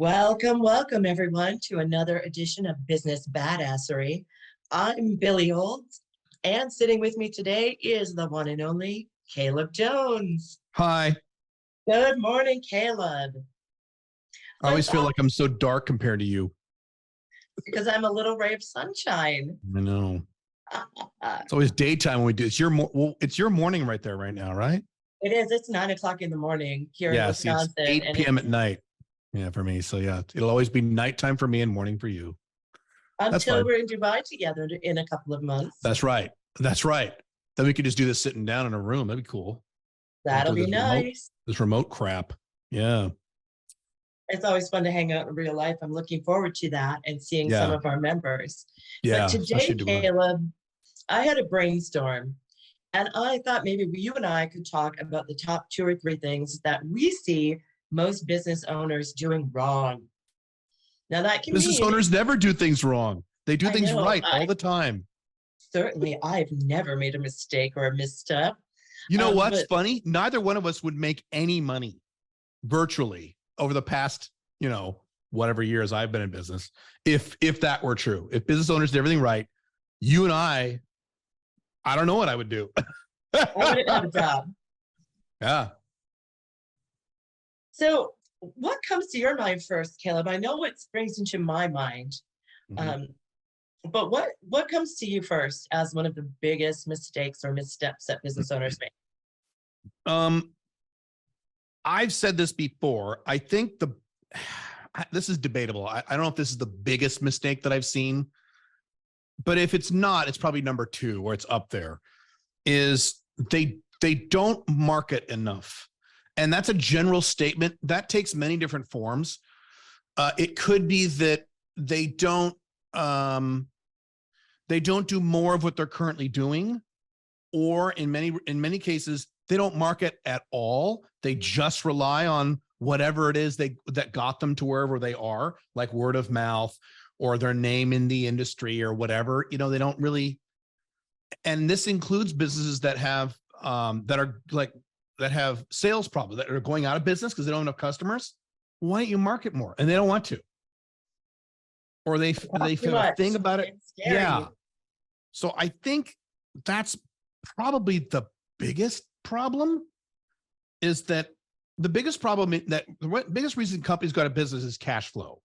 Welcome everyone to another edition of Business Badassery. I'm Billie Olds, and sitting with me today is the one and only Caleb Jones. Hi. Good morning, Caleb. I always feel like I'm so dark compared to you. Because I'm a little ray of sunshine. I know. It's always daytime when we do. It's your morning right there right now, right? It is. It's 9 o'clock in the morning here in Wisconsin. It's 8 p.m. at night. Yeah, for me. So yeah, it'll always be nighttime for me and morning for you. Until we're in Dubai together in a couple of months. That's right. Then we could just do this sitting down in a room. That'd be cool. That'll be nice. This remote crap. Yeah. It's always fun to hang out in real life. I'm looking forward to that and seeing some of our members. Yeah. But today, Caleb, I had a brainstorm and I thought maybe you and I could talk about the top 2 or 3 things that we see most business owners doing wrong. Now that can business owners never do things wrong. They do things right all the time. Certainly, I've never made a mistake or a misstep. You know what's funny? Neither one of us would make any money virtually over the past, whatever years I've been in business. If that were true, if business owners did everything right, you and I don't know what I would do. I wouldn't have a job. Yeah. So what comes to your mind first, Caleb? I know what springs into my mind. Mm-hmm. But what comes to you first as one of the biggest mistakes or missteps that business owners make? I've said this before. I think this is debatable. I don't know if this is the biggest mistake that I've seen, but if it's not, it's probably number 2 where it's up there, is they don't market enough. And that's a general statement that takes many different forms. It could be that they don't do more of what they're currently doing, or in many cases, they don't market at all. They just rely on whatever it is that got them to wherever they are, like word of mouth or their name in the industry or whatever. They don't really. And this includes businesses that have that have sales problems, that are going out of business because they don't have enough customers. Why don't you market more? And they don't want to. Or they feel a thing about it. Yeah. So I think that's probably the biggest problem, is that the biggest reason companies go out of business is cash flow.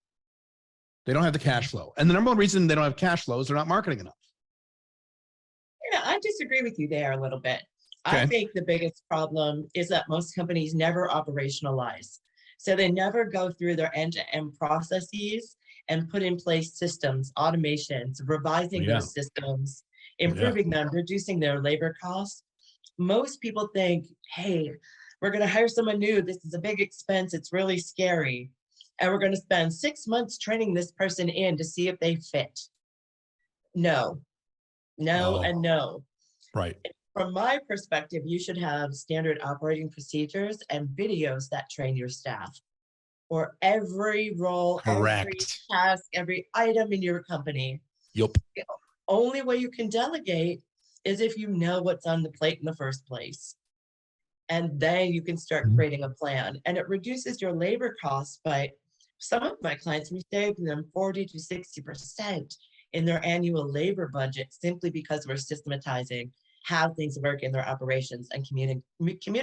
They don't have the cash flow. And the number one reason they don't have cash flow is they're not marketing enough. Yeah, I disagree with you there a little bit. Okay. I think the biggest problem is that most companies never operationalize. So they never go through their end-to-end processes and put in place systems, automations, revising those systems, improving them, reducing their labor costs. Most people think, hey, we're going to hire someone new. This is a big expense. It's really scary. And we're going to spend 6 months training this person in to see if they fit. No. And no. Right. From my perspective, you should have standard operating procedures and videos that train your staff for every role, every task, every item in your company. Yep. The only way you can delegate is if you know what's on the plate in the first place. And then you can start creating a plan. And it reduces your labor costs by, some of my clients, we save them 40 to 60% in their annual labor budget simply because we're systematizing how things work in their operations and communicating.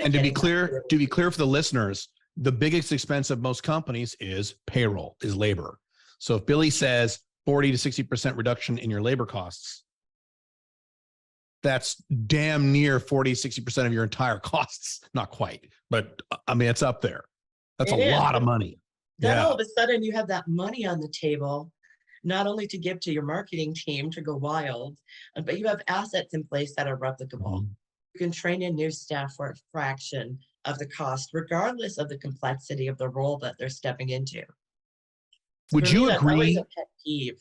And to be clear for the listeners, the biggest expense of most companies is payroll, is labor. So if Billie says 40 to 60% reduction in your labor costs, that's damn near 40, 60% of your entire costs. Not quite, but I mean, it's up there. That's a lot of money. Then all of a sudden you have that money on the table, not only to give to your marketing team to go wild, but you have assets in place that are replicable. Mm-hmm. You can train in new staff for a fraction of the cost, regardless of the complexity of the role that they're stepping into. Would you agree? That was a pet peeve.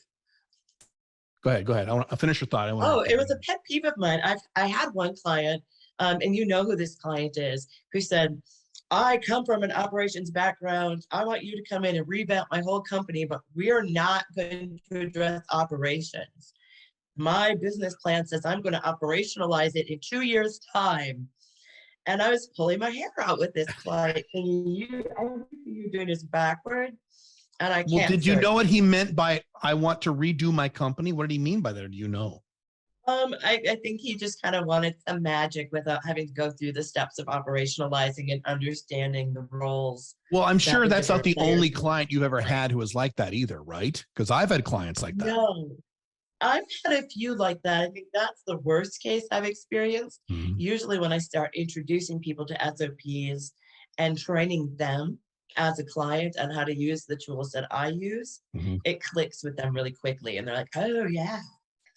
Go ahead. I'll finish your thought. It was a pet peeve of mine. I had one client, and you know who this client is, who said, I come from an operations background. I want you to come in and revamp my whole company, but we are not going to address operations. My business plan says I'm going to operationalize it in 2 years' time. And I was pulling my hair out with this client, thinking, everything you're doing is backward. And I Well, can't did you search. know what he meant by I want to redo my company? What did he mean by that? Do you know? I think he just kind of wanted some magic without having to go through the steps of operationalizing and understanding the roles Well, I'm that sure the that's not different the players only in the client you've ever play. had who was like that either, right? Because I've had clients like that. No, I've had a few like that. I think that's the worst case I've experienced. Mhm. Usually, when I start introducing people to SOPs and training them as a client on how to use the tools that I use, Mhm. it clicks with them really quickly. And they're like, oh, yeah,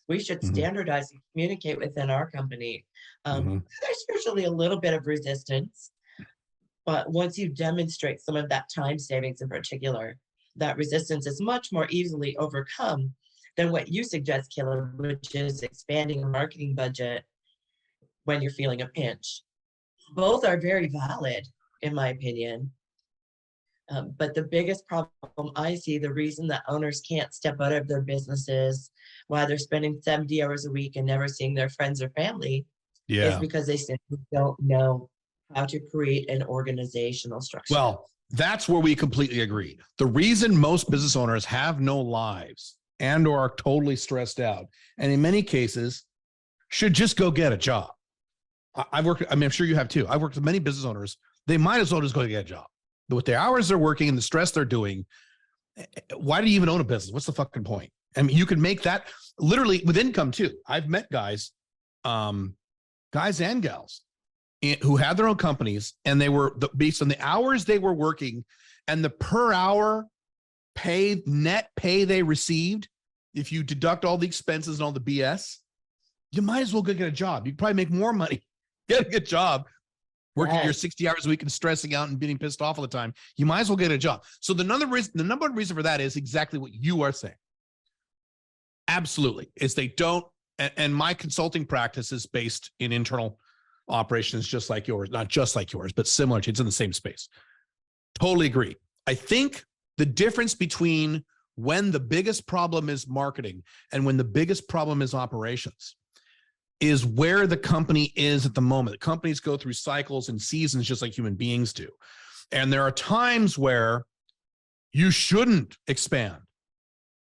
we should Mhm. standardize and communicate within our company. Mhm. There's usually a little bit of resistance, but once you demonstrate some of that time savings in particular, that resistance is much more easily overcome than what you suggest, Caleb, which is expanding a marketing budget when you're feeling a pinch. Both are very valid, in my opinion. But the biggest problem I see, the reason that owners can't step out of their businesses while they're spending 70 hours a week and never seeing their friends or family, is Yeah. because they simply don't know how to create an organizational structure. Well, that's where we completely agree. The reason most business owners have no lives and or are totally stressed out, and in many cases, should just go get a job. I've worked, I mean, I'm sure you have too. I've worked with many business owners. They might as well just go get a job. But with the hours they're working and the stress they're doing, why do you even own a business? What's the fucking point? I mean, you could make that literally with income too. I've met guys, guys and gals who had their own companies, and they were based on the hours they were working and the per hour pay, net pay they received. If you deduct all the expenses and all the BS, you might as well go get a job. You could probably make more money, get a good job, working your Yes. 60 hours a week and stressing out and being pissed off all the time. You might as well get a job. So the number one reason for that is exactly what you are saying. Absolutely. Is they don't, and my consulting practice is based in internal operations, just like yours, not just like yours, but similar to, it's in the same space. Totally agree. I think the difference between when the biggest problem is marketing and when the biggest problem is operations is where the company is at the moment. Companies go through cycles and seasons just like human beings do. And there are times where you shouldn't expand.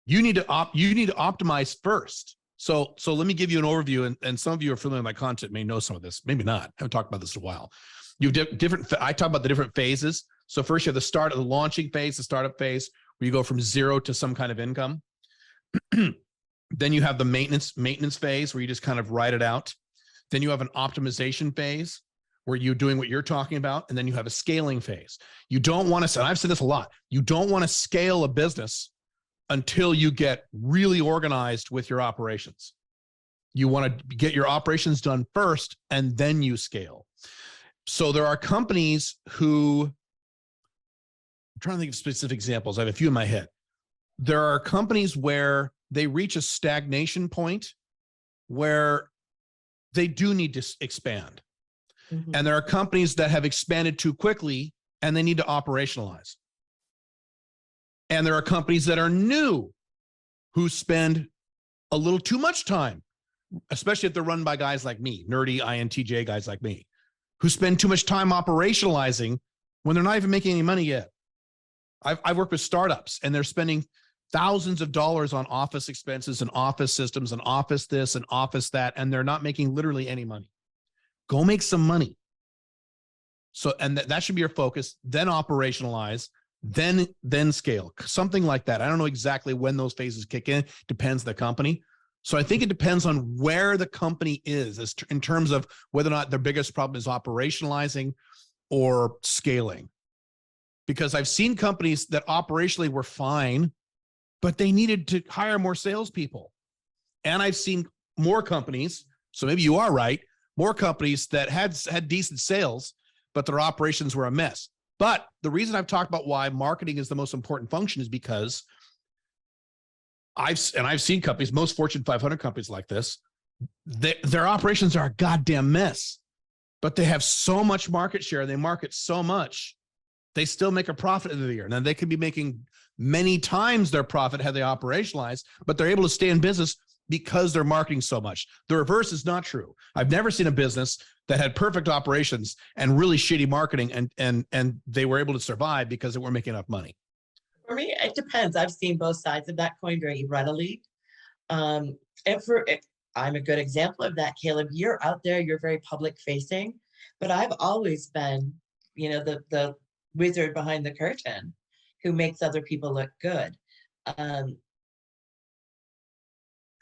You need to optimize first. So let me give you an overview, and some of you are familiar with my content, may know some of this, maybe not. I haven't talked about this in a while. You have different, I talk about the different phases. So first you have the start of the launching phase, the startup phase, where you go from zero to some kind of income. Then you have the maintenance phase where you just kind of write it out. Then you have an optimization phase where you're doing what you're talking about. And then you have a scaling phase. You don't want to, and I've said this a lot, you don't want to scale a business until you get really organized with your operations. You want to get your operations done first, and then you scale. So there are companies who, I'm trying to think of specific examples. I have a few in my head. There are companies where they reach a stagnation point where they do need to expand. Mhm. And there are companies that have expanded too quickly and they need to operationalize. And there are companies that are new who spend a little too much time, especially if they're run by guys like me, nerdy INTJ guys like me, who spend too much time operationalizing when they're not even making any money yet. I've worked with startups and they're spending thousands of dollars on office expenses and office systems and office this and office that, and they're not making literally any money. Go make some money. So, and that should be your focus, then operationalize, then scale, something like that. I don't know exactly when those phases kick in, depends the company. So I think it depends on where the company is in terms of whether or not their biggest problem is operationalizing or scaling. Because I've seen companies that operationally were fine, but they needed to hire more salespeople. And I've seen more companies, so maybe you are right, more companies that had decent sales, but their operations were a mess. But the reason I've talked about why marketing is the most important function is because I've seen companies, most Fortune 500 companies like this, their operations are a goddamn mess, but they have so much market share. They market so much. They still make a profit in the year. Now they could be making many times their profit had they operationalized, but they're able to stay in business because they're marketing so much. The reverse is not true. I've never seen a business that had perfect operations and really shitty marketing and they were able to survive because they weren't making enough money. For me, it depends. I've seen both sides of that coin very readily. And I'm a good example of that, Caleb. You're out there, you're very public facing, but I've always been, the wizard behind the curtain who makes other people look good.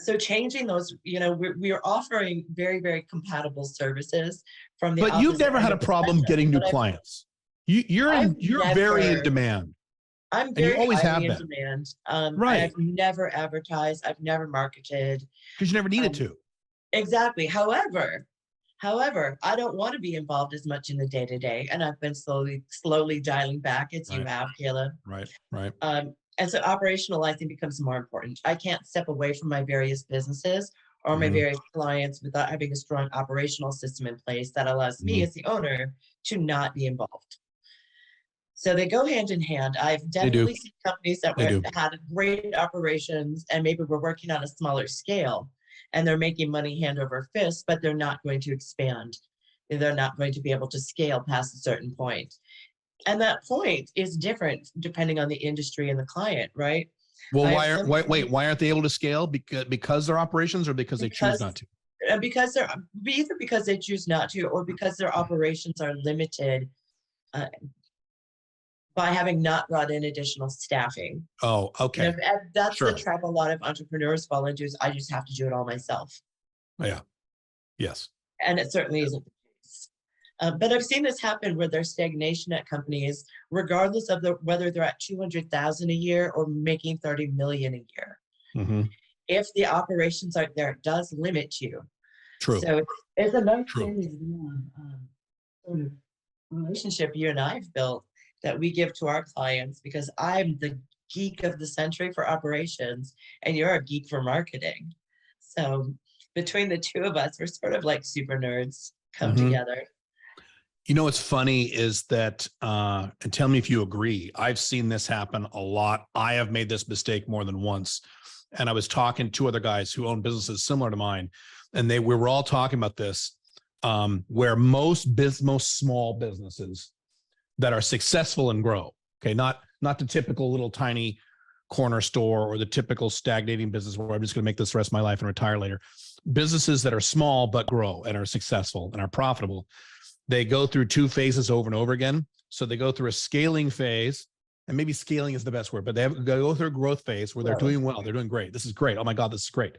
So changing those, we're offering very, very compatible services from the. But you've never had a problem getting new clients. You're very in demand. I'm very always highly have in been. demand. Right. I've never advertised. I've never marketed. Because you never needed to. Exactly. However, I don't want to be involved as much in the day-to-day, and I've been slowly dialing back as you have, Caleb. Right. And so operationalizing becomes more important. I can't step away from my various businesses or my various clients without having a strong operational system in place that allows me as the owner to not be involved. So they go hand in hand. I've definitely seen companies that had great operations and maybe we're working on a smaller scale and they're making money hand over fist, but they're not going to expand. They're not going to be able to scale past a certain point. And that point is different depending on the industry and the client, right? Well, why aren't they able to scale? Because their operations or because they choose not to? Because they're either because they choose not to or because their operations are limited by having not brought in additional staffing. Oh, okay. That's the trap a lot of entrepreneurs fall into is I just have to do it all myself. Yeah. Yes. And it certainly isn't the case. But I've seen this happen where there's stagnation at companies, regardless of whether they're at 200,000 a year or making 30 million a year. Mm-hmm. If the operations aren't there, it does limit you. True. So it's a nice sort of relationship you and I have built that we give to our clients because I'm the geek of the century for operations and you're a geek for marketing. So between the two of us, we're sort of like super nerds come together. You know, what's funny is that, and tell me if you agree, I've seen this happen a lot. I have made this mistake more than once. And I was talking to two other guys who own businesses similar to mine. And we were all talking about this, where most small businesses that are successful and grow, okay, not the typical little tiny corner store or the typical stagnating business where I'm just going to make this the rest of my life and retire later. Businesses that are small but grow and are successful and are profitable, they go through two phases over and over again. So they go through a scaling phase, and maybe scaling is the best word, but they go through a growth phase where they're doing well, they're doing great. This is great. Oh my God, this is great.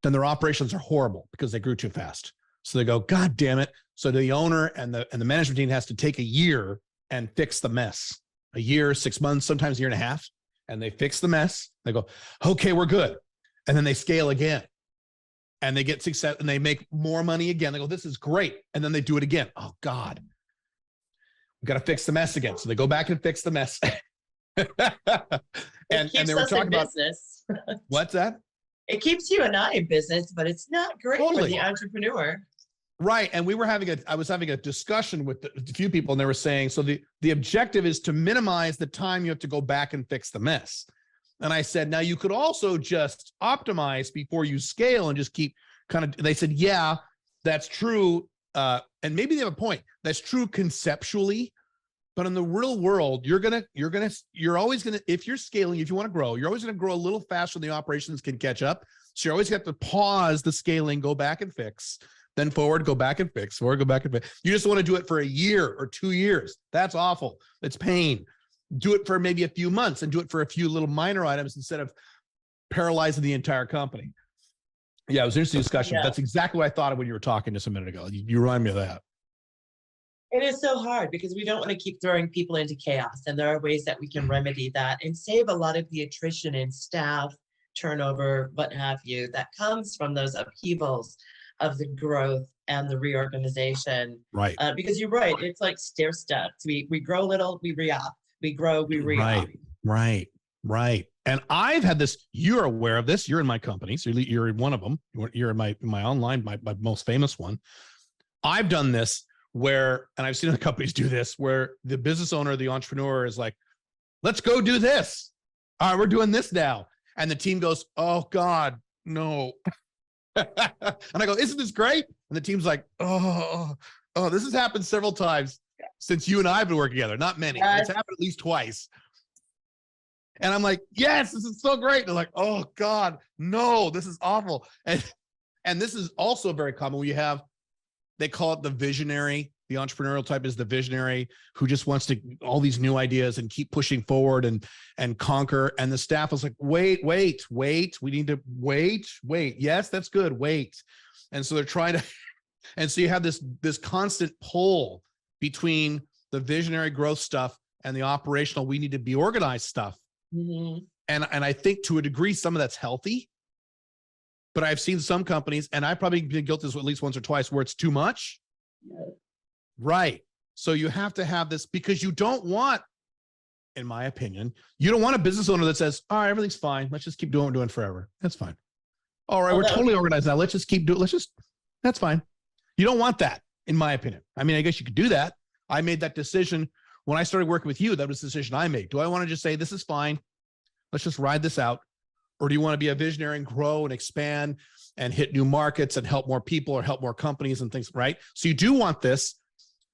Then their operations are horrible because they grew too fast. So they go, God damn it. So the owner and the management team has to take a year and fix the mess. A year, 6 months, sometimes a year and a half. And they fix the mess. They go, okay, we're good. And then they scale again. And they get success and they make more money again. They go, this is great. And then they do it again. Oh God, we got to fix the mess again. So they go back and fix the mess. and they were talking about business. What's that? It keeps you and I in business, but it's not great for the entrepreneur. Right. And I was having a discussion with a few people and they were saying, so the objective is to minimize the time you have to go back and fix the mess. And I said, now you could also just optimize before you scale and just keep they said, yeah, that's true. And maybe they have a point. That's true conceptually, but in the real world, you're always going to, if you're scaling, if you want to grow, you're always going to grow a little faster than the operations can catch up. So you always have to pause the scaling, go back and fix, then forward, go back and fix, forward, go back and fix. You just want to do it for a year or 2 years. That's awful. It's pain. Do it for maybe a few months and do it for a few little minor items instead of paralyzing the entire company. Yeah, it was an interesting discussion. Yeah. That's exactly what I thought of when you were talking just a minute ago. You remind me of that. It is so hard because we don't want to keep throwing people into chaos. And there are ways that we can remedy that and save a lot of the attrition in staff, turnover, what have you, that comes from those upheavals of the growth and the reorganization. Right. Because you're right. It's like stair steps. We grow a little, we re-up. We grow, we re-up. Right. And I've had this, you're aware of this. You're in my company. So you're in one of them. You're in my online, my most famous one. I've done this where, and I've seen other companies do this, where the business owner, the entrepreneur is like, let's go do this. All right, we're doing this now. And the team goes, oh God, no. And I go, isn't this great? And the team's like, oh, this has happened several times since you and I have been working together. Not many. It's happened at least twice. And I'm like, yes, this is so great. They're like, oh God, no, this is awful. And this is also very common where you have, they call it the visionary. The entrepreneurial type is the visionary who just wants to all these new ideas and keep pushing forward and conquer. And the staff is like, wait. We need to wait. Yes, that's good. Wait. And so they're trying to, and so you have this constant pull between the visionary growth stuff and the operational, we need to be organized stuff. Mm-hmm. And I think to a degree, some of that's healthy. But I've seen some companies, and I've probably been guilty of this at least once or twice, where it's too much. Yeah. Right. So you have to have this because you don't want, in my opinion, you don't want a business owner that says, all right, everything's fine. Let's just keep doing what we're doing forever. That's fine. All right, we're totally organized now. Let's just keep doing, that's fine. You don't want that, in my opinion. I mean, I guess you could do that. I made that decision when I started working with you. That was the decision I made. Do I want to just say, this is fine, let's just ride this out? Or do you want to be a visionary and grow and expand and hit new markets and help more people or help more companies and things, right? So you do want this.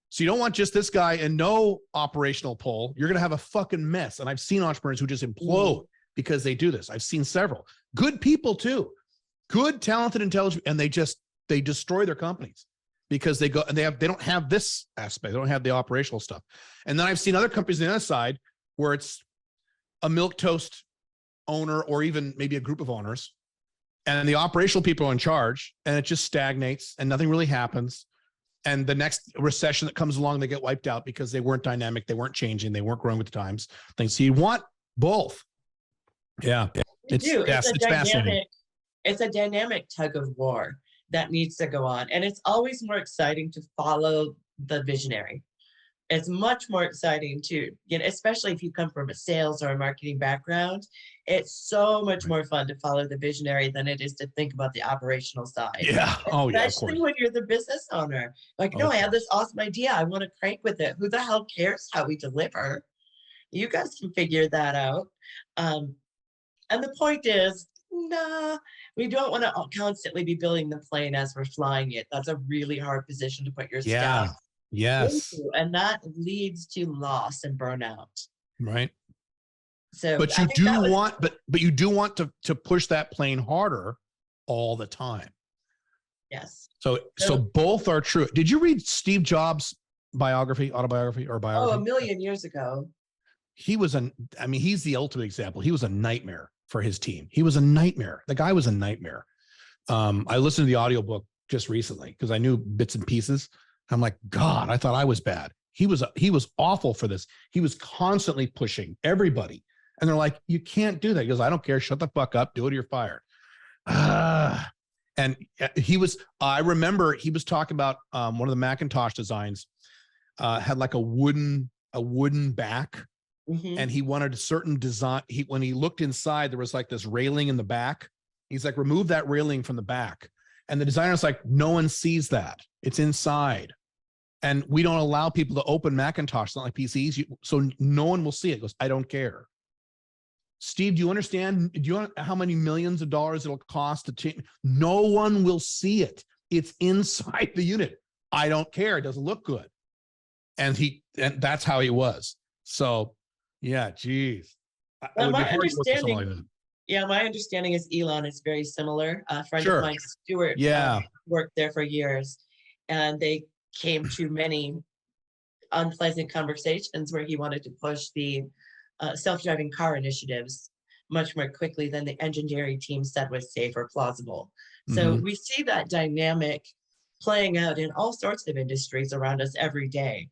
So you don't want just this guy and no operational pull. You're going to have a fucking mess. And I've seen entrepreneurs who just implode because they do this. I've seen several. Good people too. Good, talented, intelligent, and they destroy their companies because they go and they don't have this aspect. They don't have the operational stuff. And then I've seen other companies on the other side where it's a milquetoast owner or even maybe a group of owners, and the operational people are in charge, and it just stagnates and nothing really happens. And the next recession that comes along, they get wiped out because they weren't dynamic, they weren't changing, they weren't growing with the times. Things. So you want both. Yeah, it's fascinating. It's a dynamic tug of war that needs to go on, and it's always more exciting to follow the visionary. It's much more exciting to, especially if you come from a sales or a marketing background, it's so much more fun to follow the visionary than it is to think about the operational side. Yeah. Oh, yeah. Especially when you're the business owner. Like, no, I have this awesome idea. I want to crank with it. Who the hell cares how we deliver? You guys can figure that out. And the point is, nah, we don't want to constantly be building the plane as we're flying it. That's a really hard position to put your staff. Yes. And that leads to loss and burnout. Right. So, but you do want to push that plane harder all the time. Yes. So both are true. Did you read Steve Jobs' autobiography? Oh, a million years ago. He's the ultimate example. He was a nightmare for his team. He was a nightmare. The guy was a nightmare. I listened to the audiobook just recently because I knew bits and pieces. I'm like, God, I thought I was bad. He was awful for this. He was constantly pushing everybody. And they're like, you can't do that. He goes, I don't care. Shut the fuck up. Do it or you're fired. And I remember he was talking about one of the Macintosh designs had like a wooden back. Mm-hmm. And he wanted a certain design. When he looked inside, there was like this railing in the back. He's like, remove that railing from the back. And the designer's like, no one sees that. It's inside. And we don't allow people to open Macintosh, it's not like PCs, so no one will see it. He goes, I don't care. Steve, do you understand? Do you know how many millions of dollars it'll cost to change? No one will see it. It's inside the unit. I don't care. It doesn't look good. And that's how he was. So, yeah, geez. My understanding is Elon is very similar. A friend of mine, Stuart, worked there for years, and they came to many unpleasant conversations where he wanted to push the self-driving car initiatives much more quickly than the engineering team said was safe or plausible. So we see that dynamic playing out in all sorts of industries around us every day.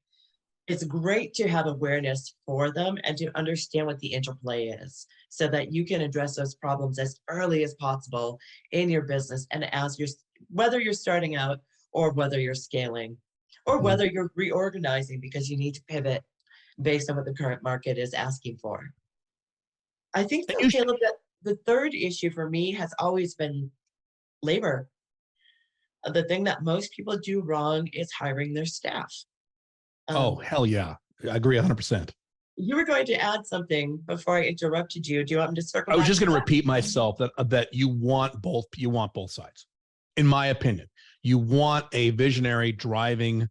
It's great to have awareness for them and to understand what the interplay is so that you can address those problems as early as possible in your business and whether you're starting out or whether you're scaling or whether you're reorganizing because you need to pivot based on what the current market is asking for. I think, Caleb, that the third issue for me has always been labor. The thing that most people do wrong is hiring their staff. Hell yeah. I agree 100%. You were going to add something before I interrupted you. Do you want me to circle back? I was just going to repeat myself that you want both sides. In my opinion, you want a visionary driving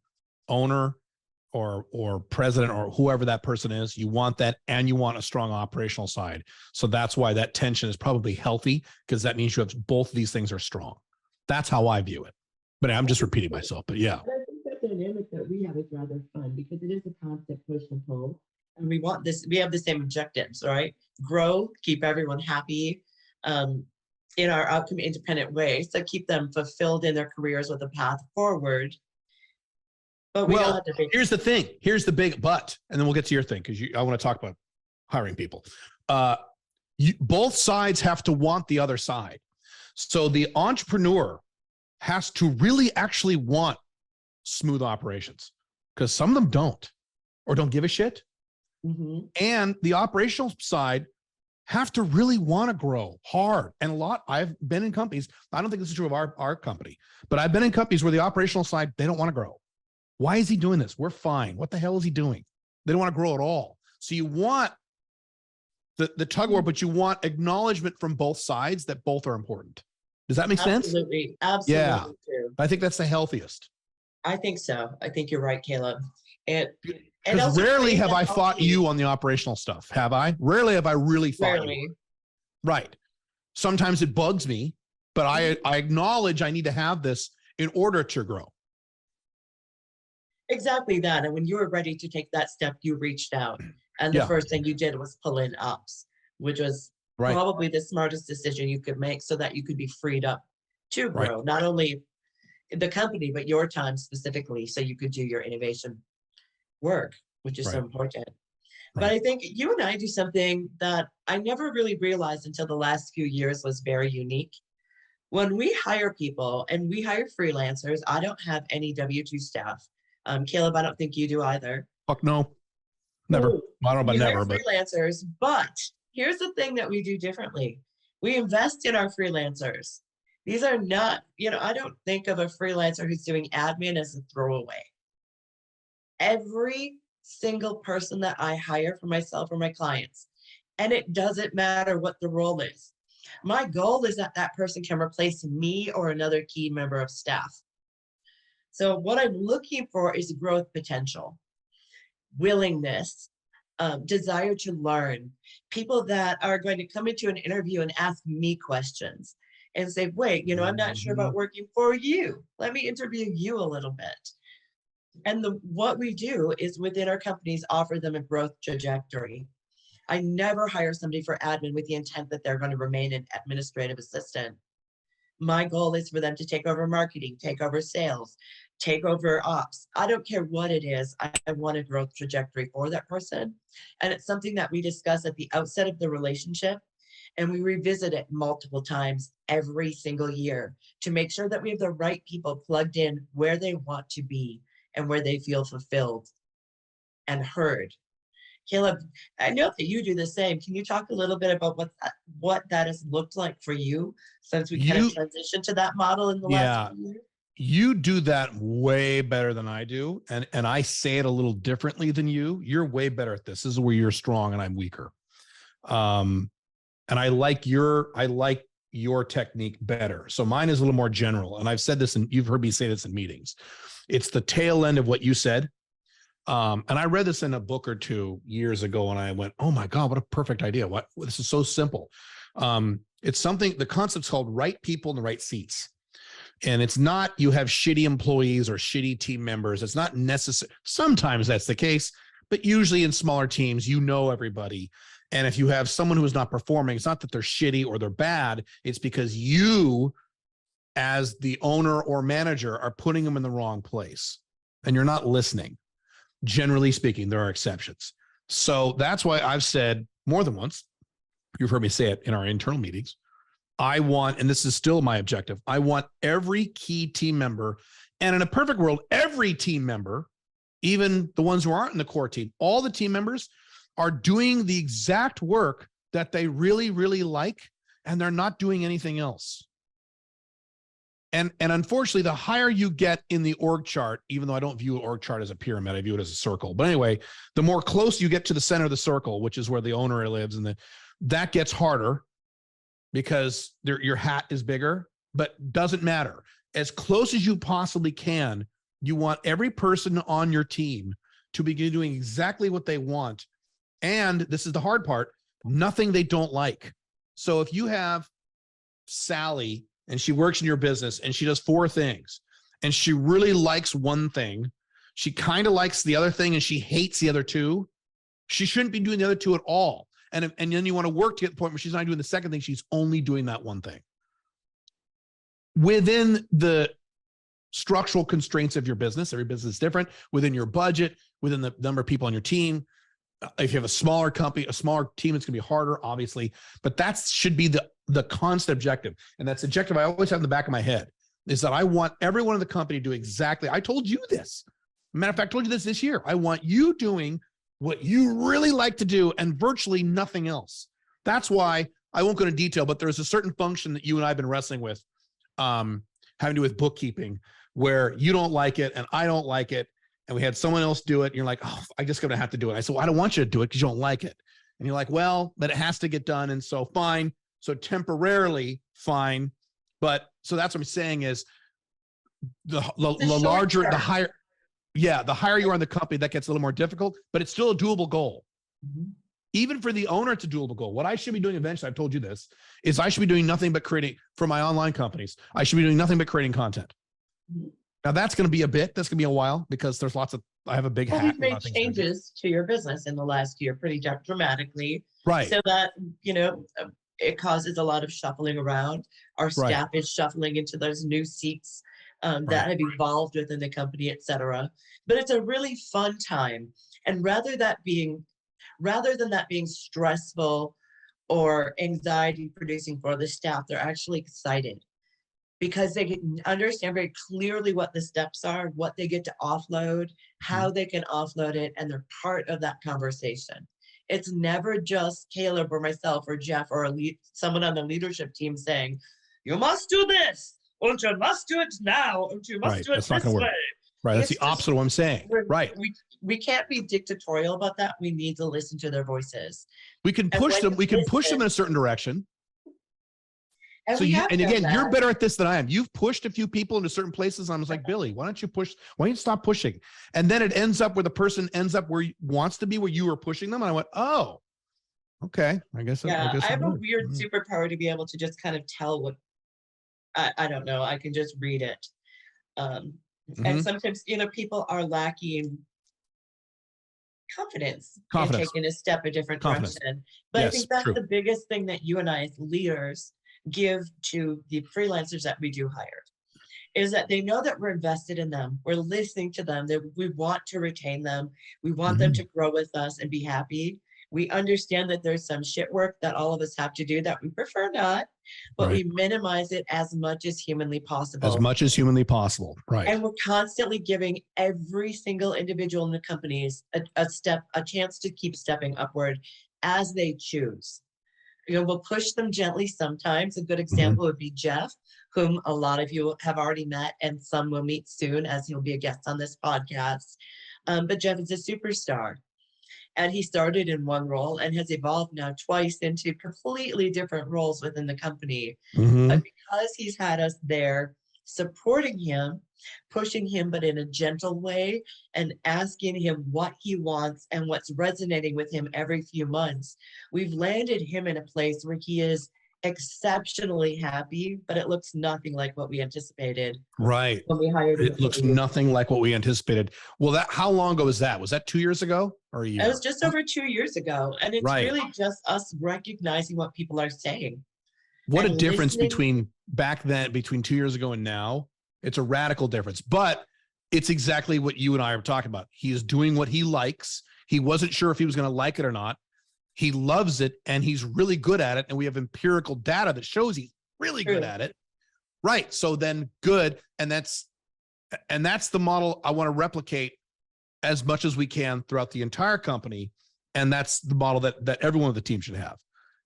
owner or president or whoever that person is. You want that, and you want a strong operational side. So that's why that tension is probably healthy, because that means you have both of these things are strong. That's how I view it. But I'm just repeating myself. But yeah. I think that dynamic that we have is rather fun because it is a constant push and pull. And we want this, we have the same objectives, right? Grow, keep everyone happy in our outcome independent way. So keep them fulfilled in their careers with a path forward. But well, here's the thing. Here's the big but, and then we'll get to your thing, because I want to talk about hiring people. Both sides have to want the other side. So the entrepreneur has to really actually want smooth operations, because some of them don't, or don't give a shit. Mm-hmm. And the operational side have to really want to grow hard. And I've been in companies, I don't think this is true of our company, but I've been in companies where the operational side, they don't want to grow. Why is he doing this? We're fine. What the hell is he doing? They don't want to grow at all. So you want the tug war, but you want acknowledgement from both sides that both are important. Does that make sense? Absolutely. Yeah. True. I think that's the healthiest. I think so. I think you're right, Caleb. Because rarely have I fought you on the operational stuff, have I? Rarely have I really fought you. Right. Sometimes it bugs me, but I acknowledge I need to have this in order to grow. Exactly that. And when you were ready to take that step, you reached out. And the first thing you did was pull in ops, which was probably the smartest decision you could make so that you could be freed up to grow, not only the company, but your time specifically, so you could do your innovation work, which is so important. But I think you and I do something that I never really realized until the last few years was very unique. When we hire people and we hire freelancers, I don't have any W-2 staff. Caleb, I don't think you do either. Fuck no. Never. Ooh, I don't know about never, but freelancers. But here's the thing that we do differently. We invest in our freelancers. These are not, I don't think of a freelancer who's doing admin as a throwaway. Every single person that I hire for myself or my clients, and it doesn't matter what the role is. My goal is that that person can replace me or another key member of staff. So what I'm looking for is growth potential, willingness, desire to learn, people that are going to come into an interview and ask me questions and say, wait, I'm not sure about working for you. Let me interview you a little bit. And what we do is within our companies, offer them a growth trajectory. I never hire somebody for admin with the intent that they're going to remain an administrative assistant. My goal is for them to take over marketing, take over sales, take over ops. I don't care what it is. I want a growth trajectory for that person. And it's something that we discuss at the outset of the relationship. And we revisit it multiple times every single year to make sure that we have the right people plugged in where they want to be and where they feel fulfilled and heard. Caleb, I know that you do the same. Can you talk a little bit about what that has looked like for you since we kind of transitioned to that model in the last few years? You do that way better than I do. And I say it a little differently than you. You're way better at this. This is where you're strong and I'm weaker. And I like your technique better. So mine is a little more general. And I've said this, and you've heard me say this in meetings. It's the tail end of what you said. And I read this in a book or two years ago, and I went, oh my God, what a perfect idea. This is so simple. It's something, the concept's called right people in the right seats. And it's not you have shitty employees or shitty team members. It's not necessary. Sometimes that's the case, but usually in smaller teams, everybody. And if you have someone who is not performing, it's not that they're shitty or they're bad. It's because you, as the owner or manager, are putting them in the wrong place and you're not listening. Generally speaking, there are exceptions. So that's why I've said more than once, you've heard me say it in our internal meetings, I want, and this is still my objective, I want every key team member, and in a perfect world, every team member, even the ones who aren't in the core team, all the team members are doing the exact work that they really, really like, and they're not doing anything else. And unfortunately, the higher you get in the org chart, even though I don't view an org chart as a pyramid, I view it as a circle. But anyway, the more close you get to the center of the circle, which is where the owner lives, and that gets harder because your hat is bigger, but doesn't matter. As close as you possibly can, you want every person on your team to begin doing exactly what they want. And this is the hard part, nothing they don't like. So if you have Sally and she works in your business and she does 4 things and she really likes one thing, she kind of likes the other thing and she hates the other 2, she shouldn't be doing the other 2 at all. And then you want to work to get the point where she's not doing the second thing, she's only doing that one thing. Within the structural constraints of your business, every business is different, within your budget, within the number of people on your team. If you have a smaller company, a smaller team, it's going to be harder, obviously, but that should be the constant objective. And that's the objective I always have in the back of my head, is that I want everyone in the company to do exactly, I told you this. Matter of fact, I told you this year. I want you doing what you really like to do and virtually nothing else. That's why I won't go into detail, but there's a certain function that you and I have been wrestling with, having to do with bookkeeping, where you don't like it and I don't like it. And we had someone else do it. And you're like, oh, I just going to have to do it. I said, well, I don't want you to do it because you don't like it. And you're like, well, but it has to get done. And so fine. So temporarily fine. But so that's what I'm saying is the larger, the higher, the higher you are in the company, that gets a little more difficult, but it's still a doable goal. Mm-hmm. Even for the owner, it's a doable goal. What I should be doing eventually, I've told you this, is I should be doing nothing but creating, for my online companies, I should be doing nothing but creating content. Mm-hmm. Now that's going to be that's going to be a while because there's lots of, I have a big hat. We've made changes to your business in the last year pretty dramatically. Right. So that, it causes a lot of shuffling around. Our staff is shuffling into those new seats that have evolved within the company, et cetera. But it's a really fun time. And rather than that being stressful or anxiety producing for the staff, they're actually excited because they can understand very clearly what the steps are, what they get to offload, how they can offload it, and they're part of that conversation. It's never just Caleb or myself or Jeff or someone on the leadership team saying, you must do this, or you must do it now, or you must do it this way. Right, that's the opposite of what I'm saying. Right. We can't be dictatorial about that. We need to listen to their voices. We can push them. We can push them in a certain direction. And again, you're better at this than I am. You've pushed a few people into certain places. And I was like, Billy, why don't you stop pushing? And then it ends up where the person ends up where he wants to be, where you were pushing them. And I went, oh, okay. I guess I have a weird superpower to be able to just kind of tell what, I don't know. I can just read it. And sometimes, people are lacking confidence in taking a step a different direction. But I think that's the biggest thing that you and I as leaders give to the freelancers that we do hire, is that they know that we're invested in them. We're listening to them, that we want to retain them. We want them to grow with us and be happy. We understand that there's some shit work that all of us have to do that we prefer not, but we minimize it as much as humanly possible. As much as humanly possible, right. And we're constantly giving every single individual in the companies a chance to keep stepping upward as they choose. We'll push them gently sometimes. A good example would be Jeff, whom a lot of you have already met and some will meet soon as he'll be a guest on this podcast. But Jeff is a superstar. And he started in one role and has evolved now twice into completely different roles within the company. But because he's had us there supporting him, pushing him, but in a gentle way, and asking him what he wants and what's resonating with him every few months, we've landed him in a place where he is exceptionally happy, but it looks nothing like what we anticipated. Right. When we hired him. It looks nothing like what we anticipated. Well, how long ago was that? Was that 2 years ago or a year? It was just over 2 years ago. And it's really just us recognizing what people are saying. What a difference between 2 years ago and now. It's a radical difference, but it's exactly what you and I are talking about. He is doing what he likes. He wasn't sure if he was going to like it or not. He loves it and he's really good at it. And we have empirical data that shows he's really good at it. Right. So then good. And that's the model I want to replicate as much as we can throughout the entire company. And that's the model that everyone on the team should have.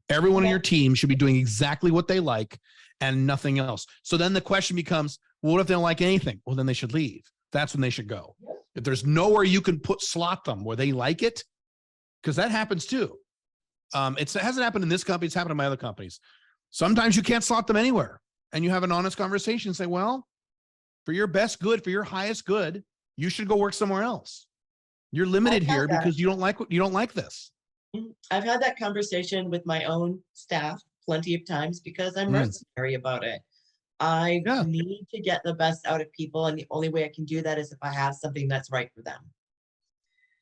Everyone on your team should be doing exactly what they like and nothing else. So then the question becomes, well, what if they don't like anything? Well, then they should leave. That's when they should go. If there's nowhere you can slot them where they like it, because that happens too. It hasn't happened in this company. It's happened in my other companies. Sometimes you can't slot them anywhere and you have an honest conversation and say, well, for your best good, for your highest good, you should go work somewhere else. You're limited here because you don't like this. I've had that conversation with my own staff plenty of times because I'm mercenary about it. I need to get the best out of people, and the only way I can do that is if I have something that's right for them.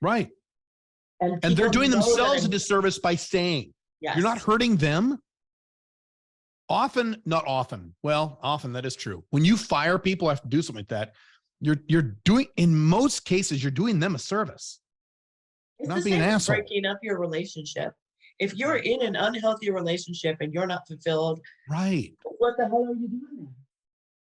Right. And they're doing themselves a disservice by staying. Yes. You're not hurting them. Often, not often. Well, often that is true. When you fire people after do something like that, you're doing, in most cases, you're doing them a service. It's not being an asshole. Breaking up your relationship. If you're in an unhealthy relationship and you're not fulfilled, right? What the hell are you doing then?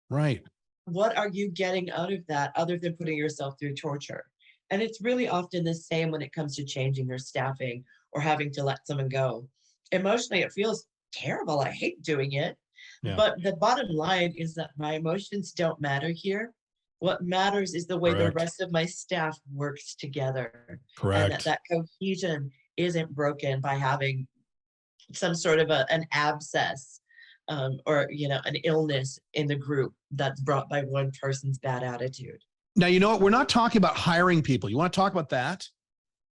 Right. What are you getting out of that other than putting yourself through torture? And it's really often the same when it comes to changing your staffing or having to let someone go. Emotionally, it feels terrible. I hate doing it. Yeah. But the bottom line is that my emotions don't matter here. What matters is the way the rest of my staff works together. Correct. And that cohesion isn't broken by having some sort of an abscess or an illness in the group that's brought by one person's bad attitude. Now, you know what? We're not talking about hiring people. You want to talk about that?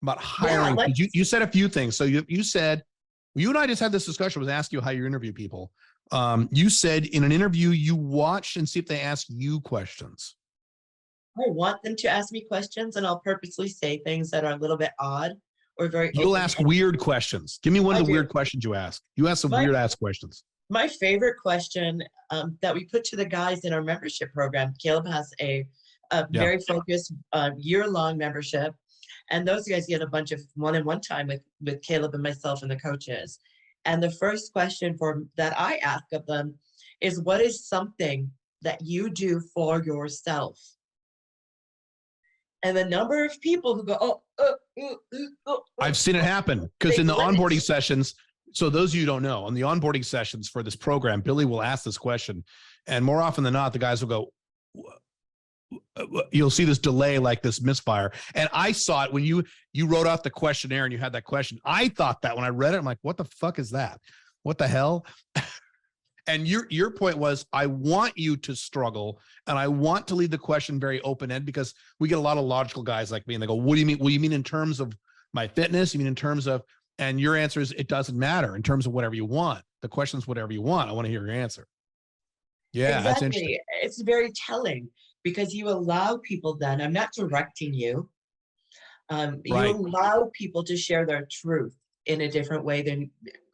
About hiring? Yeah, you said a few things. So you said, you and I just had this discussion. I was asking you how you interview people. You said in an interview, you watch and see if they ask you questions. I want them to ask me questions, and I'll purposely say things that are a little bit odd or very. You'll ask weird questions. Give me one of the weird questions you ask. You ask some weird ass questions. My favorite question that we put to the guys in our membership program, Caleb has a very focused year-long membership. And those guys get a bunch of one-on-one time with Caleb and myself and the coaches. And the first question that I ask of them is, what is something that you do for yourself? And the number of people who go, I've seen it happen because in the onboarding sessions, so those of you who don't know, on the onboarding sessions for this program, Billy will ask this question. And more often than not, the guys will go, you'll see this delay, like this misfire. And I saw it when you wrote out the questionnaire and you had that question. I thought that when I read it, I'm like, what the fuck is that? What the hell? And your point was, I want you to struggle and I want to leave the question very open-ended, because we get a lot of logical guys like me and they go, what do you mean? Well, you mean in terms of my fitness? You mean in terms of, and your answer is, it doesn't matter in terms of whatever you want. The question's whatever you want. I want to hear your answer. Yeah, exactly. That's interesting. It's very telling because you allow people then, I'm not directing you. You allow people to share their truth in a different way than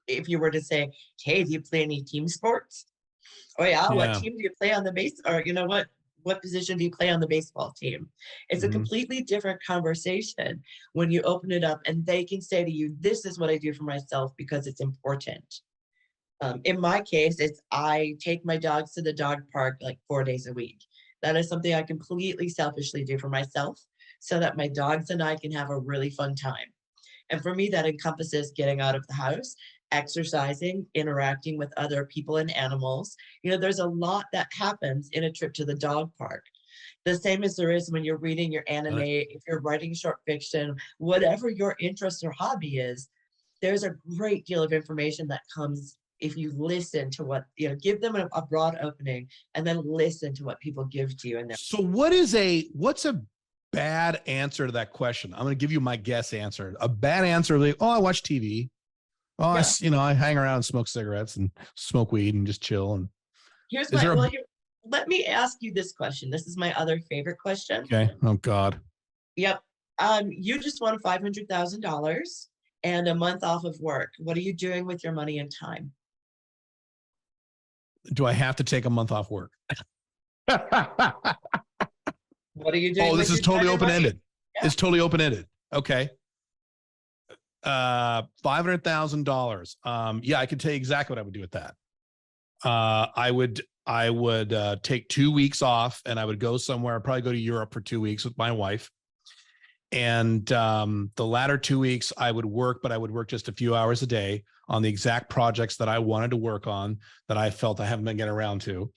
if you were to say, hey, do you play any team sports? Oh yeah, what team do you play on the base? Or what position do you play on the baseball team? It's a completely different conversation when you open it up and they can say to you, this is what I do for myself because it's important. In my case, it's I take my dogs to the dog park like 4 days a week. That is something I completely selfishly do for myself so that my dogs and I can have a really fun time. And for me, that encompasses getting out of the house, exercising, interacting with other people and animals. There's a lot that happens in a trip to the dog park. The same as there is when you're reading your anime, if you're writing short fiction, whatever your interest or hobby is, there's a great deal of information that comes if you listen to what, give them a broad opening and then listen to what people give to you. So what's a bad answer to that question? I'm going to give you my guess answer. A bad answer, like, I watch TV. I hang around and smoke cigarettes and smoke weed and just chill. And let me ask you this question. This is my other favorite question. Okay. Oh God. Yep. You just won $500,000 and a month off of work. What are you doing with your money and time? Do I have to take a month off work? What are you doing? Oh, this is totally open-ended. Yeah. It's totally open-ended. Okay. $500,000. Yeah, I can tell you exactly what I would do with that. I would take 2 weeks off and I would go somewhere. I'd probably go to Europe for 2 weeks with my wife. And the latter 2 weeks I would work, but I would work just a few hours a day on the exact projects that I wanted to work on that I felt I haven't been getting around to.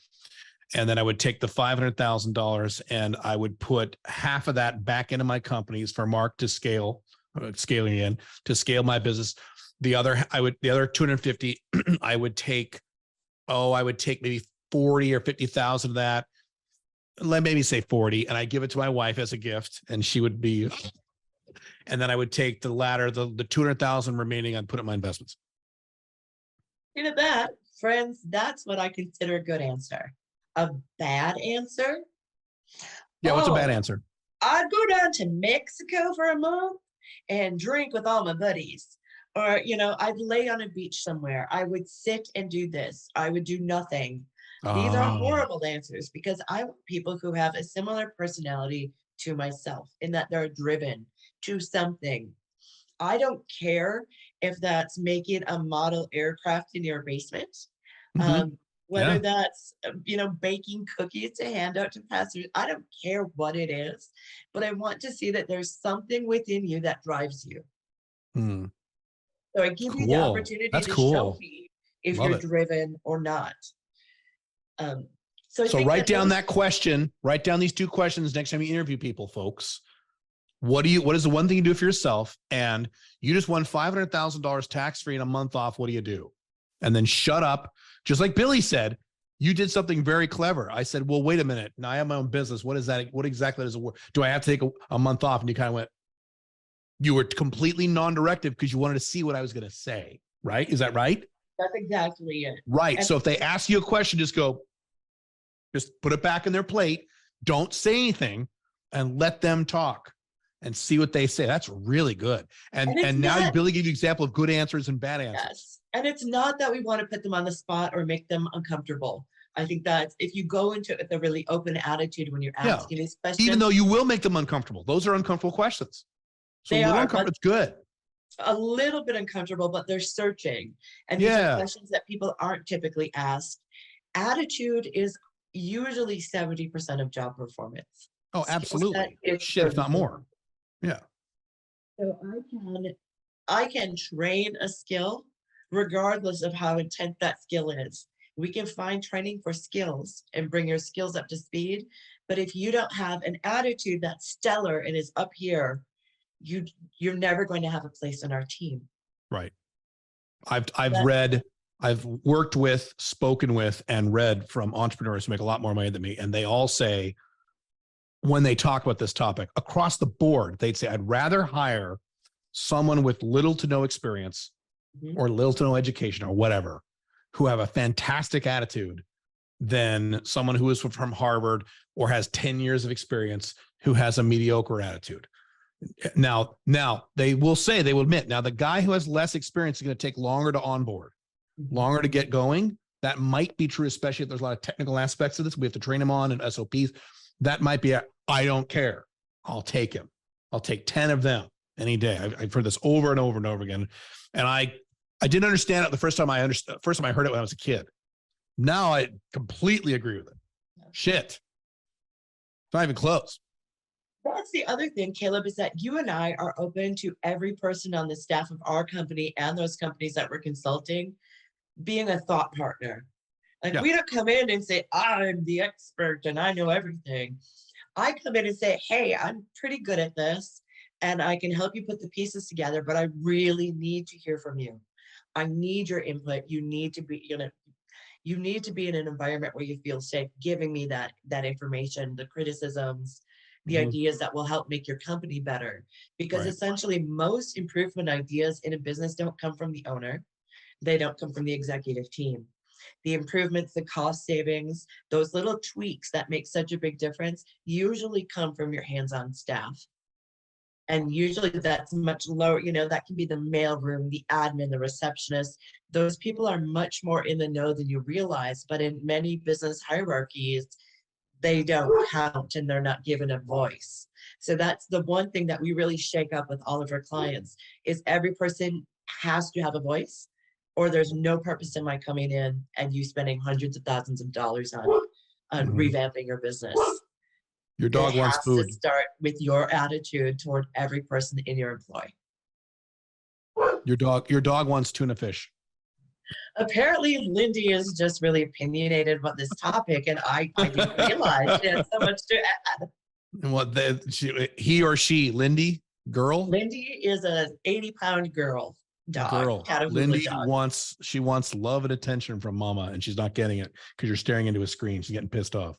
And then I would take the $500,000 and I would put half of that back into my companies for Mark to scale my business. The other 250, I would take maybe 40 or 50,000 of that. Let maybe say 40, and I give it to my wife as a gift, and she would be And then I would take the latter, the 200,000 remaining, I'd put in my investments. That, friends, that's what I consider a good answer. A bad answer? Yeah, what's a bad answer? I'd go down to Mexico for a month and drink with all my buddies. Or, I'd lay on a beach somewhere. I would sit and do this. I would do nothing. These are horrible answers because I want people who have a similar personality to myself in that they're driven to something. I don't care if that's making a model aircraft in your basement, whether that's, baking cookies to hand out to passers. I don't care what it is, but I want to see that there's something within you that drives you. So I give you the opportunity to show me if you're driven or not. So write down that question, write down these 2 questions next time you interview people, folks. What is the one thing you do for yourself? And you just won $500,000 tax-free and a month off. What do you do? And then shut up. Just like Billy said, you did something very clever. I said, well, wait a minute. Now I have my own business. What is that? What exactly does it work? Do I have to take a month off? And you kind of went, you were completely non-directive because you wanted to see what I was going to say. Right? Is that right? That's exactly it. Right. And so if they ask you a question, just put it back in their plate. Don't say anything and let them talk and see what they say. That's really good. And now Billy gave you an example of good answers and bad answers. Yes. And it's not that we want to put them on the spot or make them uncomfortable. I think that if you go into it with a really open attitude when you're asking these questions. Even though you will make them uncomfortable. Those are uncomfortable questions. So a little uncomfortable, it's good. A little bit uncomfortable, but they're searching. And these are questions that people aren't typically asked. Attitude is usually 70% of job performance. Oh, absolutely. Shit, if not more. Yeah. So I can train a skill regardless of how intense that skill is. We can find training for skills and bring your skills up to speed. But if you don't have an attitude that's stellar and is up here, you're never going to have a place on our team. Right. I've worked with, spoken with, and read from entrepreneurs who make a lot more money than me. And they all say, when they talk about this topic across the board, they'd say, I'd rather hire someone with little to no experience or little to no education or whatever, who have a fantastic attitude than someone who is from Harvard or has 10 years of experience who has a mediocre attitude. Now they will admit, now the guy who has less experience is going to take longer to onboard, longer to get going. That might be true, especially if there's a lot of technical aspects of this. We have to train him on and SOPs. That might be I don't care. I'll take him. I'll take 10 of them any day. I've heard this over and over and over again. And I didn't understand it the first time I heard it when I was a kid. Now I completely agree with it. Shit. It's not even close. That's the other thing, Caleb, is that you and I are open to every person on the staff of our company and those companies that we're consulting being a thought partner. We don't come in and say, I'm the expert and I know everything. I come in and say, hey, I'm pretty good at this and I can help you put the pieces together, but I really need to hear from you. I need your input. You need to be, you need to be in an environment where you feel safe giving me that information, the criticisms, the ideas that will help make your company better. Because essentially most improvement ideas in a business don't come from the owner. They don't come from the executive team. The improvements, the cost savings, those little tweaks that make such a big difference usually come from your hands-on staff. And usually that's much lower, that can be the mailroom, the admin, the receptionist. Those people are much more in the know than you realize. But in many business hierarchies, they don't count and they're not given a voice. So that's the one thing that we really shake up with all of our clients is every person has to have a voice, or there's no purpose in my coming in and you spending hundreds of thousands of dollars on revamping your business. Your dog wants food. To start with your attitude toward every person in your employ. Your dog wants tuna fish. Apparently, Lindy is just really opinionated about this topic, and I didn't realize she had so much to add. And what he or she, Lindy, girl? Lindy is a 80-pound girl dog. Lindy wants love and attention from mama, and she's not getting it because you're staring into a screen. She's getting pissed off.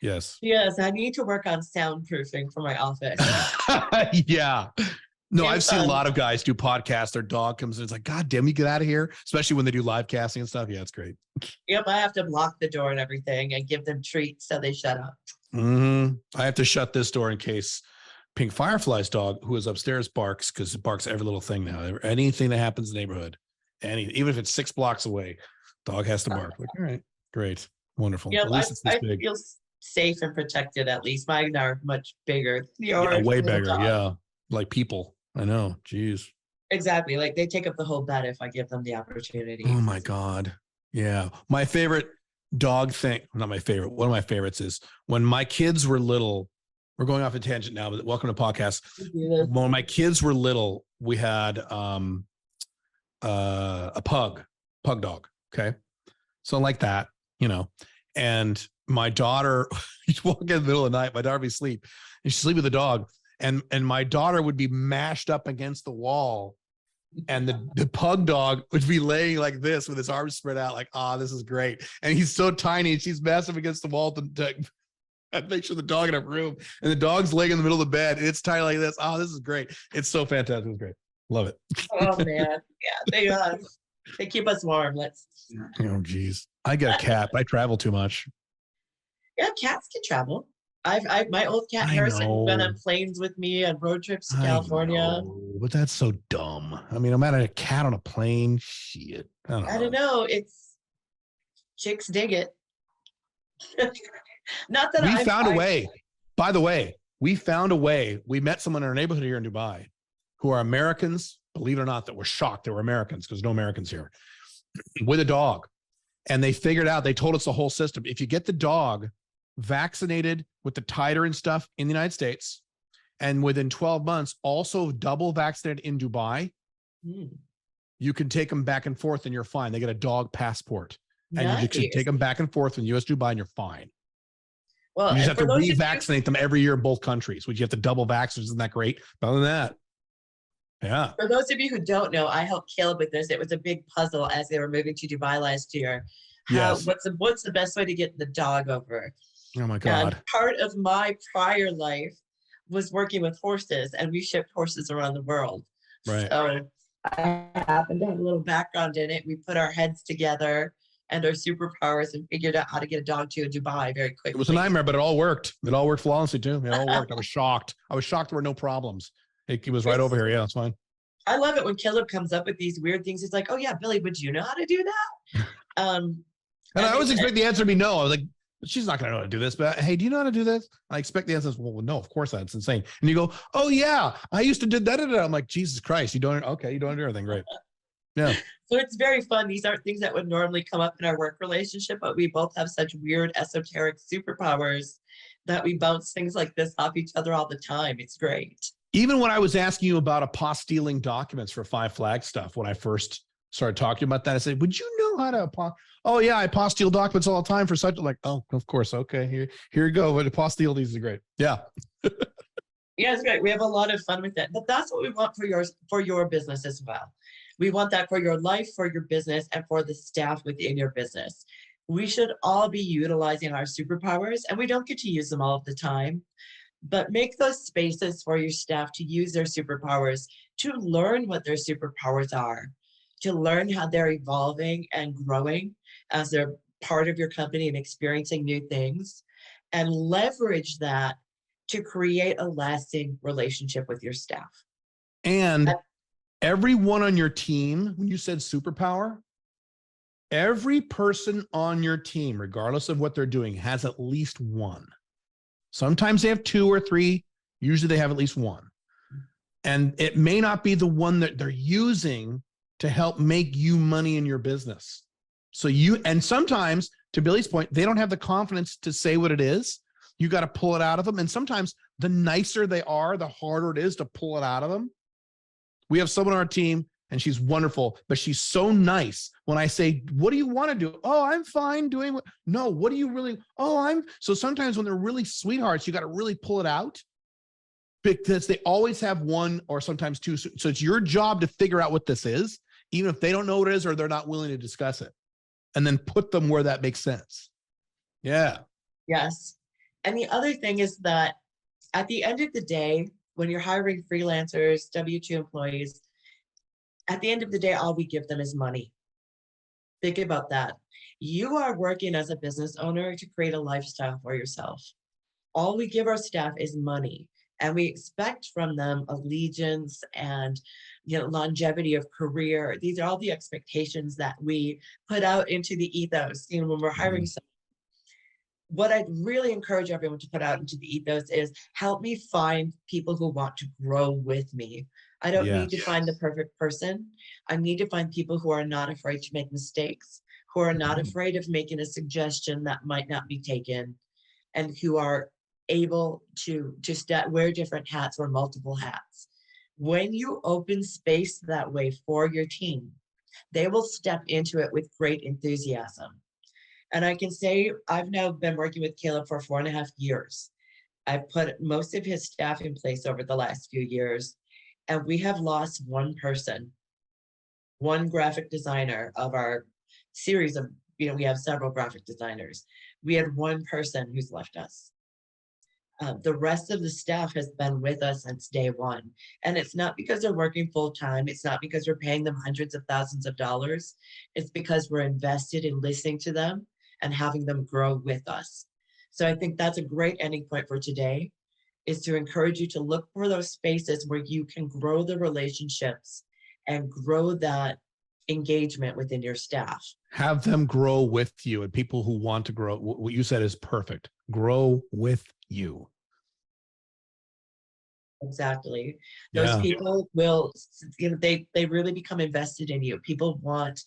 Yes. Yes, I need to work on soundproofing for my office. Yeah. No, It's I've seen a lot of guys do podcasts. Their dog comes in. It's like, God damn, you get out of here. Especially when they do live casting and stuff. Yeah, it's great. Yep, I have to block the door and everything and give them treats so they shut up. I have to shut this door in case Pink Firefly's dog, who is upstairs, barks, because it barks every little thing now. Anything that happens in the neighborhood, even if it's 6 blocks away, dog has to bark. Like, all right, great, wonderful. Yep, At least it's this I big. feel safe and protected at least. Mine are much bigger. Yeah, way bigger. Yeah, like people. I know. Jeez. Exactly. Like they take up the whole bed if I give them the opportunity. Oh my God. Yeah. My favorite dog thing, not my favorite, one of my favorites is when my kids were little. We're going off a tangent now, but welcome to podcast. When my kids were little, we had a pug dog. Okay. So like that, and my daughter, you'd walk in the middle of the night, my daughter would be asleep and she'd sleep with the dog. And my daughter would be mashed up against the wall. And the pug dog would be laying like this with his arms spread out, like, this is great. And he's so tiny and she's massive against the wall to make sure the dog in a room. And the dog's laying in the middle of the bed and it's tiny like this. This is great. It's so fantastic. It's great. Love it. Oh man. Yeah, they keep us warm. Oh geez. I got a cat, but I travel too much. Yeah, cats can travel. My old cat Harrison went on planes with me on road trips to California. But that's so dumb. I mean, I'm at a cat on a plane. Shit. I don't know. It's chicks dig it. Not that we found a way. By the way, we found a way. We met someone in our neighborhood here in Dubai who are Americans. Believe it or not, that were shocked they were Americans because no Americans here with a dog. And they figured out, they told us the whole system. If you get the dog vaccinated with the titer and stuff in the United States, and within 12 months, also double vaccinated in Dubai, you can take them back and forth and you're fine. They get a dog passport. And you can take them back and forth in US Dubai and you're fine. Well, you just have to revaccinate them every year in both countries, which you have to double vaccines. Isn't that great? Other than that. Yeah. For those of you who don't know, I helped Caleb with this. It was a big puzzle as they were moving to Dubai last year. What's the best way to get the dog over? Oh my God. And part of my prior life was working with horses, and we shipped horses around the world. Right. So I happen to have a little background in it. We put our heads together and our superpowers and figured out how to get a dog to Dubai very quickly. It was a nightmare, but it all worked. It all worked flawlessly too. It all worked. I was shocked. There were no problems. He was right over here. Yeah, that's fine. I love it when Caleb comes up with these weird things. He's like, "Oh yeah, Billy, would you know how to do that?" And I always expect the answer to be no. I was like, she's not going to know how to do this, but hey, do you know how to do this? I expect the answer is, well, no, of course not. It's insane. And you go, oh yeah, I used to do that. I'm like, Jesus Christ, you don't do everything. Great. Yeah. So it's very fun. These aren't things that would normally come up in our work relationship, but we both have such weird esoteric superpowers that we bounce things like this off each other all the time. It's great. Even when I was asking you about apostilling documents for Five Flag stuff, when I first started talking about that, I said, would you know how to oh yeah, I apostille documents all the time for such like, oh, of course. Okay, here you go. But apostille these are great. Yeah. Yeah, it's great. We have a lot of fun with it. But that's what we want for your business as well. We want that for your life, for your business, and for the staff within your business. We should all be utilizing our superpowers, and we don't get to use them all of the time. But make those spaces for your staff to use their superpowers, to learn what their superpowers are, to learn how they're evolving and growing as they're part of your company and experiencing new things, and leverage that to create a lasting relationship with your staff. And everyone on your team, when you said superpower, every person on your team, regardless of what they're doing, has at least one. Sometimes they have 2 or 3. Usually they have at least one. And it may not be the one that they're using to help make you money in your business. And sometimes, to Billy's point, they don't have the confidence to say what it is. You got to pull it out of them. And sometimes the nicer they are, the harder it is to pull it out of them. We have someone on our team and she's wonderful, but she's so nice. When I say, what do you want to do? Oh, I'm fine doing what? No, what do you really? So sometimes when they're really sweethearts, you got to really pull it out because they always have 1 or sometimes 2. So it's your job to figure out what this is, even if they don't know what it is or they're not willing to discuss it, and then put them where that makes sense. Yeah. Yes. And the other thing is that at the end of the day, when you're hiring freelancers, W-2 employees, at the end of the day, all we give them is money. Think about that. You are working as a business owner to create a lifestyle for yourself. All we give our staff is money, and we expect from them allegiance and longevity of career. These are all the expectations that we put out into the ethos when we're hiring someone. What I'd really encourage everyone to put out into the ethos is help me find people who want to grow with me. I don't need to find the perfect person. I need to find people who are not afraid to make mistakes, who are not afraid of making a suggestion that might not be taken, and who are able to wear different hats or multiple hats. When you open space that way for your team, they will step into it with great enthusiasm. And I can say I've now been working with Caleb for 4.5 years. I've put most of his staff in place over the last few years, and we have lost one person, one graphic designer of our series of, we have several graphic designers. We had one person who's left us. The rest of the staff has been with us since day one. And it's not because they're working full time. It's not because we're paying them hundreds of thousands of dollars. It's because we're invested in listening to them and having them grow with us. So I think that's a great ending point for today, is to encourage you to look for those spaces where you can grow the relationships and grow that engagement within your staff. Have them grow with you, and people who want to grow. What you said is perfect. Grow with you. Exactly. Those people will, they really become invested in you. People want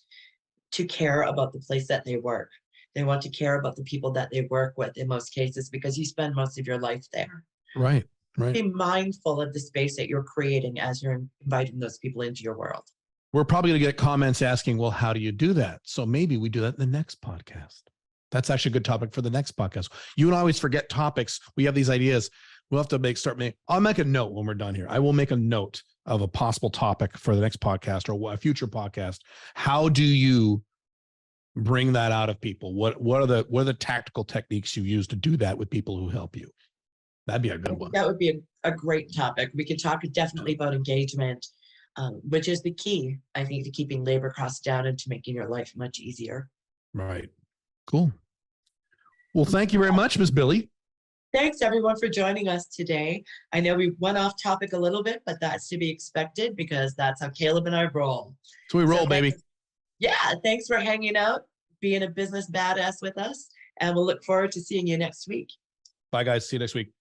to care about the place that they work. They want to care about the people that they work with in most cases, because you spend most of your life there. Right. Be mindful of the space that you're creating as you're inviting those people into your world. We're probably going to get comments asking, well, how do you do that? So maybe we do that in the next podcast. That's actually a good topic for the next podcast. You and I always forget topics. We have these ideas. We'll have to I'll make a note when we're done here. I will make a note of a possible topic for the next podcast or a future podcast. How do you bring that out of people? What are the tactical techniques you use to do that with people who help you? That'd be a good one. That would be a great topic. We could talk definitely about engagement, which is the key, I think, to keeping labor costs down and to making your life much easier. Right. Cool. Well, thank you very much, Ms. Billie. Thanks, everyone, for joining us today. I know we went off topic a little bit, but that's to be expected because that's how Caleb and I roll. So we roll, baby. Yeah, thanks for hanging out, being a business badass with us, and we'll look forward to seeing you next week. Bye, guys. See you next week.